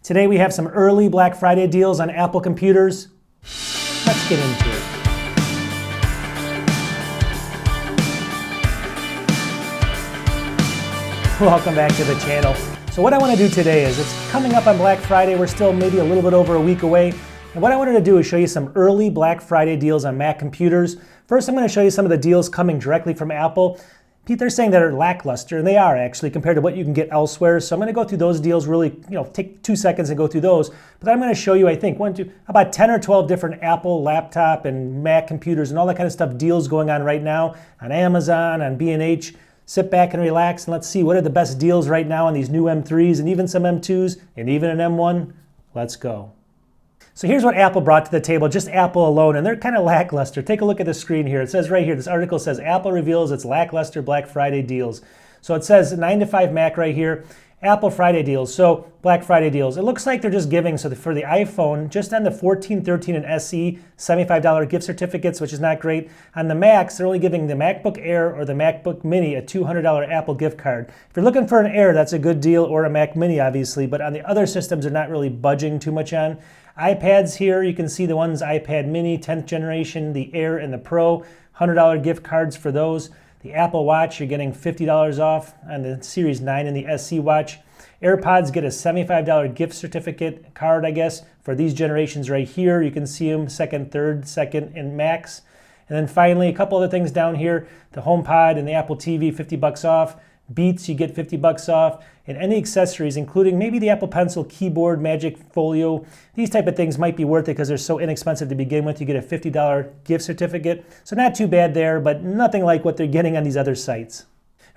Today we have some early Black Friday deals on Apple computers. Let's get into it. Welcome back to the channel. So what I want to do today is, it's coming up on Black Friday. We're still maybe a little bit over a week away. And what I wanted to do is show you some early Black Friday deals on Mac computers. First, I'm going to show you some of the deals coming directly from Apple. They're saying that are lackluster, and they are actually compared to what you can get elsewhere. So I'm going to go through those deals really, take 2 seconds and go through those. But I'm going to show you, I think, about 10 or 12 different Apple laptop and Mac computers and all that kind of stuff, deals going on right now on Amazon, on B&H. Sit back and relax, and let's see what are the best deals right now on these new M3s and even some M2s and even an M1. Let's go. So here's what Apple brought to the table, just Apple alone, and they're kind of lackluster. Take a look at the screen here. It says right here, this article says Apple reveals its lackluster Black Friday deals. So it says 9 to 5 Mac right here, Apple Friday deals, so Black Friday deals. It looks like they're just giving, so for the iPhone, just on the 14, 13, and SE, $75 gift certificates, which is not great. On the Macs, they're only giving the MacBook Air or the MacBook Mini a $200 Apple gift card. If you're looking for an Air, that's a good deal, or a Mac Mini, obviously, but on the other systems, they're not really budging too much on. iPads here, you can see the ones, iPad Mini, 10th generation, the Air and the Pro, $100 gift cards for those. The Apple Watch, you're getting $50 off on the Series 9 and the SE Watch. AirPods get a $75 gift certificate card, I guess, for these generations right here. You can see them second, third, second, and Max. And then finally, a couple other things down here. The HomePod and the Apple TV, $50 off. Beats, you get $50 off, and any accessories, including maybe the Apple Pencil, keyboard, Magic Folio. These type of things might be worth it because they're so inexpensive to begin with. You get a $50 gift certificate, so not too bad there, but nothing like what they're getting on these other sites.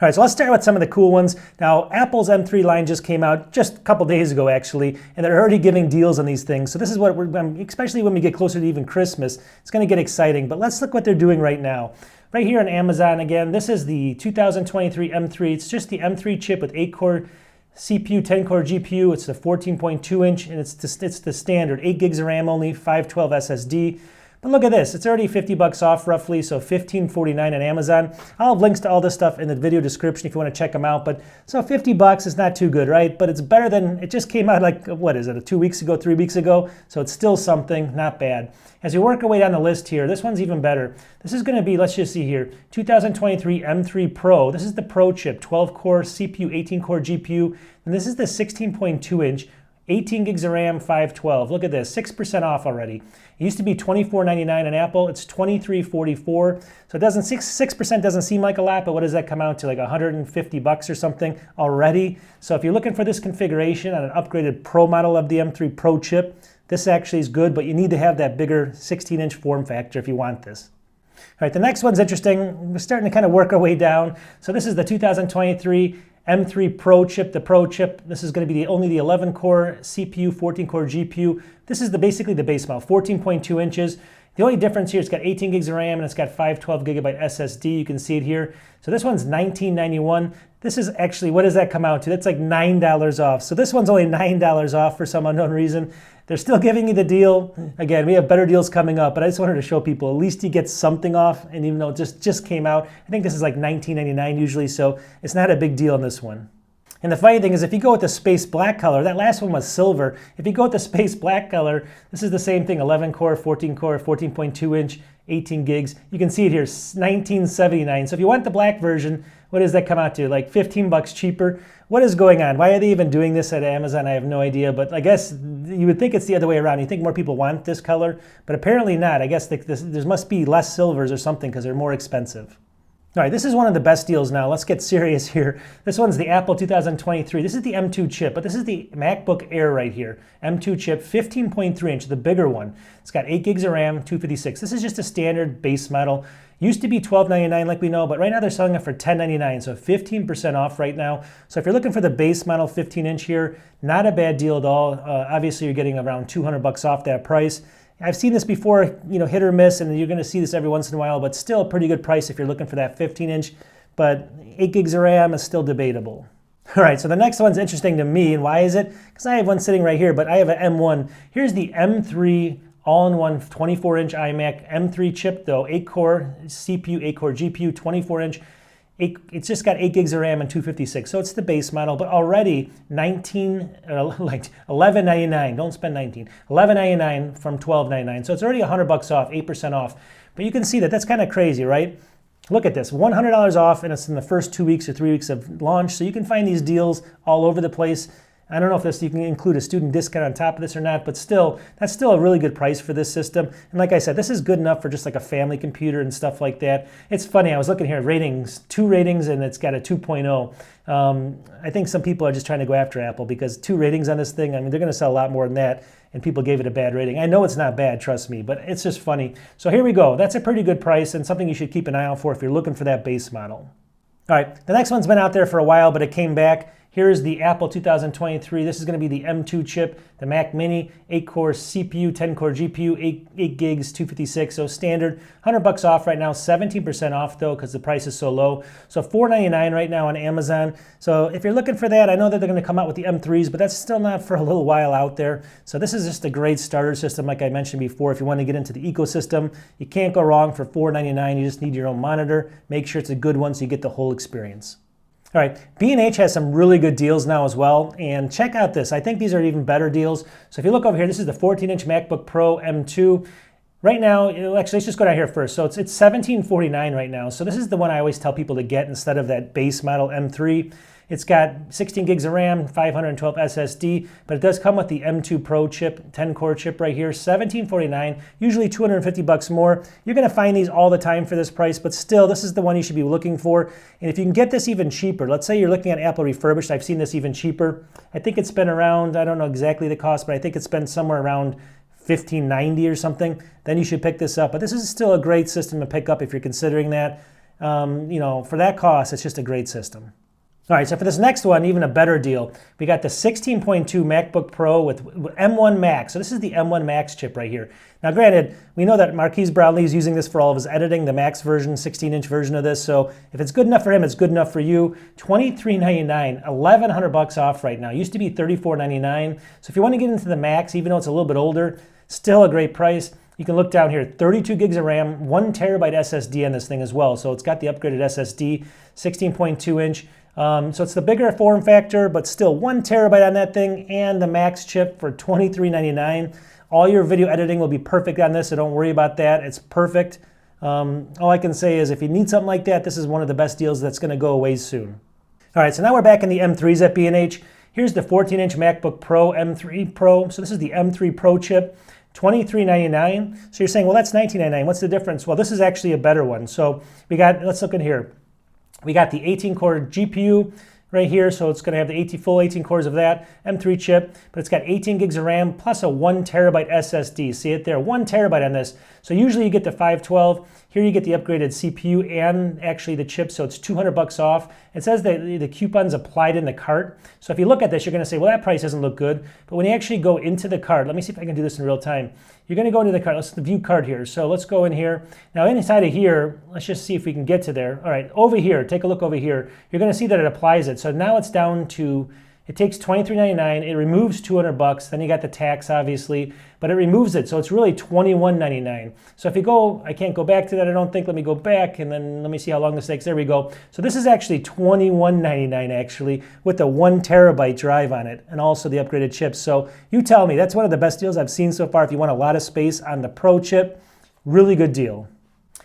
All right, so let's start with some of the cool ones. Now, Apple's M3 line just came out just a couple days ago, actually, and they're already giving deals on these things. So this is what especially when we get closer to even Christmas, it's going to get exciting. But let's look what they're doing right now. Right here on Amazon, again, this is the 2023 M3. It's just the M3 chip with 8-core CPU, 10-core GPU. It's the 14.2-inch, and it's the standard 8 gigs of RAM only, 512 SSD. But look at this, it's already $50 off roughly, so $15.49 on Amazon. I'll have links to all this stuff in the video description if you want to check them out. But so $50 is not too good, right? But it's better than, it just came out like, what is it, 2 weeks ago, 3 weeks ago? So it's still something, not bad. As we work our way down the list here, this one's even better. This is going to be, let's just see here, 2023 M3 Pro. This is the Pro chip, 12-core CPU, 18-core GPU. And this is the 16.2-inch, 18 gigs of RAM, 512. Look at this, 6% off already. It used to be $24.99 on Apple. It's $23.44. So it doesn't 6% doesn't seem like a lot, but what does that come out to? Like $150 or something already. So if you're looking for this configuration on an upgraded Pro model of the M3 Pro chip, this actually is good, but you need to have that bigger 16-inch form factor if you want this. All right, the next one's interesting. We're starting to kind of work our way down. So this is the 2023 M3 Pro chip, the Pro chip. This is going to be only the 11-core CPU, 14-core GPU. This is basically the base model, 14.2 inches. The only difference here, it's got 18 gigs of RAM and it's got 512 gigabyte SSD. You can see it here. So this one's $19.91. This is actually, what does that come out to? That's like $9 off. So this one's only $9 off for some unknown reason. They're still giving you the deal. Again, we have better deals coming up, but I just wanted to show people at least you get something off. And even though it just came out, I think this is like $19.99 usually, so it's not a big deal on this one. And the funny thing is, if you go with the space black color, that last one was silver. If you go with the space black color, this is the same thing, 11-core, 14-core, 14.2-inch, 18 gigs. You can see it here, $19.79. So if you want the black version, what does that come out to? Like $15 cheaper? What is going on? Why are they even doing this at Amazon? I have no idea, but I guess you would think it's the other way around. You think more people want this color, but apparently not. I guess there must be less silvers or something because they're more expensive. All right, this is one of the best deals now. Let's get serious here. This one's the Apple 2023. This is the M2 chip, but this is the MacBook Air right here. M2 chip, 15.3-inch, the bigger one. It's got 8 gigs of RAM, 256. This is just a standard base model. Used to be $12.99 like we know, but right now they're selling it for $10.99, so 15% off right now. So if you're looking for the base model 15-inch here, not a bad deal at all. Obviously, you're getting around $200 off that price. I've seen this before, hit or miss, and you're going to see this every once in a while, but still a pretty good price if you're looking for that 15-inch. But 8 gigs of RAM is still debatable. All right, so the next one's interesting to me, and why is it? Because I have one sitting right here, but I have an M1. Here's the M3 all-in-one 24-inch iMac M3 chip, though, 8-core CPU, 8-core GPU, 24-inch. It's just got 8 gigs of RAM and 256, so it's the base model, but already $11.99. Don't spend 19. $11.99 from $12.99, so it's already $100 off, 8% off. But you can see that that's kind of crazy, right? Look at this, $100 off, and it's in the first 2 weeks or 3 weeks of launch, so you can find these deals all over the place. I don't know if you can include a student discount on top of this or not, but still, that's still a really good price for this system. And like I said, this is good enough for just like a family computer and stuff like that. It's funny, I was looking here at ratings, 2 ratings, and it's got a 2.0. I think some people are just trying to go after Apple because 2 ratings on this thing, I mean, they're going to sell a lot more than that, and people gave it a bad rating. I know it's not bad, trust me, but it's just funny. So here we go. That's a pretty good price and something you should keep an eye out for if you're looking for that base model. All right, the next one's been out there for a while, but it came back. Here's the Apple 2023. This is going to be the M2 chip, the Mac Mini, 8-core CPU, 10-core GPU, 8 gigs, 256, so standard. $100 off right now, 17% off though because the price is so low. So $4.99 right now on Amazon. So if you're looking for that, I know that they're going to come out with the M3s, but that's still not for a little while out there. So this is just a great starter system like I mentioned before. If you want to get into the ecosystem, you can't go wrong for $4.99. You just need your own monitor. Make sure it's a good one so you get the whole experience. All right, B&H has some really good deals now as well, and check out this. I think these are even better deals. So if you look over here, this is the 14-inch MacBook Pro M2. Right now, actually, let's just go down here first. So it's $1749 right now. So this is the one I always tell people to get instead of that base model M3. It's got 16 gigs of RAM, 512 SSD, but it does come with the M2 Pro chip, 10-core chip right here, $1749, usually $250 more. You're going to find these all the time for this price, but still, this is the one you should be looking for. And if you can get this even cheaper, let's say you're looking at Apple refurbished, I've seen this even cheaper. I think it's been around, I don't know exactly the cost, but I think it's been somewhere around $1590 or something. Then you should pick this up. But this is still a great system to pick up if you're considering that. For that cost, it's just a great system. All right, so for this next one, even a better deal, we got the 16.2 MacBook Pro with M1 Max. So this is the M1 Max chip right here. Now granted, we know that Marquise Brownlee is using this for all of his editing, the Max version, 16-inch version of this. So if it's good enough for him, it's good enough for you. $23.99, $1,100 off right now. It used to be $34.99. So if you want to get into the Max, even though it's a little bit older, still a great price. You can look down here, 32 gigs of RAM, 1 terabyte SSD on this thing as well. So it's got the upgraded SSD, 16.2 inch. So it's the bigger form factor, but still 1 terabyte on that thing, and the Max chip for $23.99. All your video editing will be perfect on this, so don't worry about that. It's perfect. All I can say is if you need something like that, this is one of the best deals that's going to go away soon. All right, so now we're back in the M3s at B&H. Here's the 14-inch MacBook Pro, M3 Pro. So this is the M3 Pro chip, $23.99. So you're saying, well, that's $19.99. What's the difference? Well, this is actually a better one. So we got, let's look in here. We got the 18-core GPU right here, so it's going to have the full 18 cores of that M3 chip, but it's got 18 gigs of RAM plus a 1 terabyte SSD. See it there, 1 terabyte on this. So usually you get the 512. Here you get the upgraded CPU and actually the chip, so it's $200 off. It says that the coupon's applied in the cart. So if you look at this, you're going to say, well, that price doesn't look good. But when you actually go into the cart, let me see if I can do this in real time. You're going to go into the cart. Let's view cart here. So let's go in here. Now inside of here, let's just see if we can get to there. All right, over here, take a look over here. You're going to see that it applies it. So now it's down to, it takes $23.99. It removes $200. Then you got the tax, obviously, but it removes it. So it's really $21.99. So if you go, I can't go back to that, I don't think. Let me go back, and then let me see how long this takes. There we go. So this is actually $21.99 actually, with the 1 terabyte drive on it, and also the upgraded chips. So you tell me, that's one of the best deals I've seen so far if you want a lot of space on the Pro chip. Really good deal.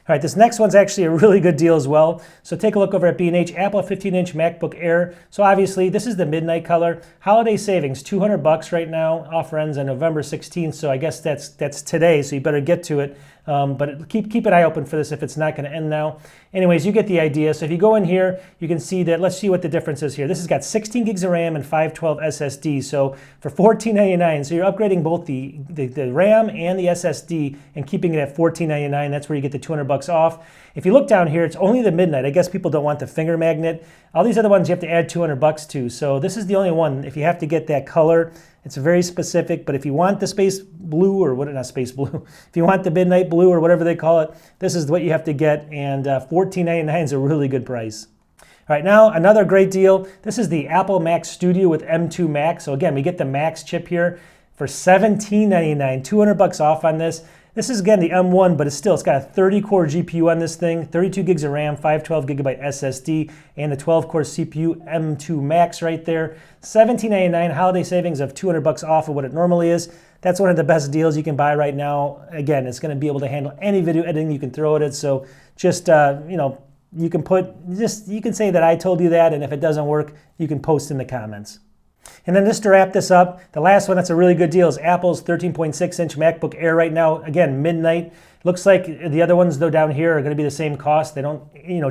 All right, this next one's actually a really good deal as well. So take a look over at B&H, Apple 15-inch MacBook Air. So obviously, this is the midnight color. Holiday savings, $200 right now. Offer ends on November 16th, so I guess that's today, so you better get to it. But keep an eye open for this if it's not going to end now. Anyways, you get the idea. So if you go in here, you can see that, let's see what the difference is here. This has got 16 gigs of RAM and 512 SSD. So for $14.99, so you're upgrading both the RAM and the SSD and keeping it at $14.99. That's where you get the $200 off. If you look down here, it's only the midnight. I guess people don't want the finger magnet. All these other ones you have to add $200 to. So this is the only one. If you have to get that color, it's very specific, but if you want the space blue, or what, not space blue, if you want the midnight blue or whatever they call it, this is what you have to get, and $14.99 is a really good price. All right, now another great deal. This is the Apple Mac Studio with M2 Max. So again, we get the Max chip here, for $17.99, 200 bucks off on this. This is again the M1, but it's got a 30-core GPU on this thing, 32 gigs of RAM, 512 gigabyte SSD, and the 12-core CPU M2 Max right there. $17.99, holiday savings of 200 bucks off of what it normally is. That's one of the best deals you can buy right now. Again, it's going to be able to handle any video editing you can throw at it. So just you can say that I told you that, and if it doesn't work, you can post in the comments. And then just to wrap this up, the last one that's a really good deal is Apple's 13.6-inch MacBook Air right now. Again, midnight. Looks like the other ones, though, down here are going to be the same cost. They don't,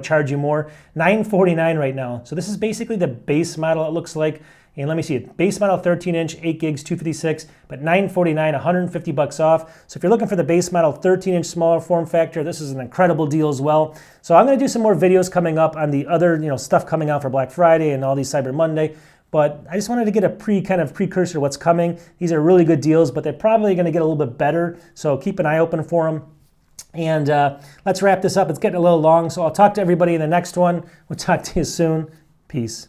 charge you more. $949 right now. So this is basically the base model, it looks like. And let me see it. Base model 13-inch, 8 gigs, 256, but $949, 150 bucks off. So if you're looking for the base model 13-inch smaller form factor, this is an incredible deal as well. So I'm going to do some more videos coming up on the other, stuff coming out for Black Friday and all these Cyber Monday. But I just wanted to get a precursor to what's coming. These are really good deals, but they're probably going to get a little bit better. So keep an eye open for them. And let's wrap this up. It's getting a little long, so I'll talk to everybody in the next one. We'll talk to you soon. Peace.